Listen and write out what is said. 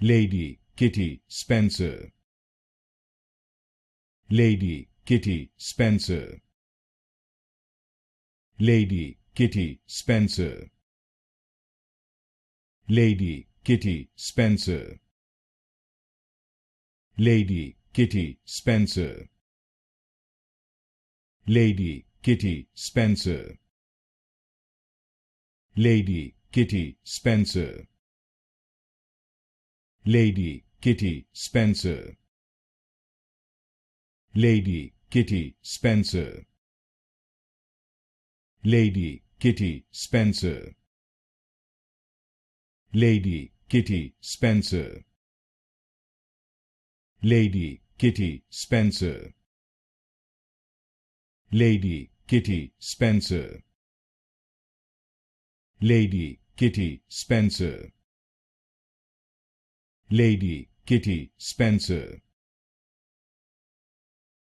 Lady Kitty Spencer. Lady Kitty Spencer. Lady Kitty Spencer. Lady Kitty Spencer. Lady Kitty Spencer. Lady Kitty Spencer. Lady Kitty Spencer. Lady Kitty Spencer. Lady Kitty Spencer. Lady Kitty Spencer. Lady Kitty Spencer. Lady Kitty Spencer. Lady Kitty Spencer. Lady Kitty Spencer. Lady Kitty Spencer.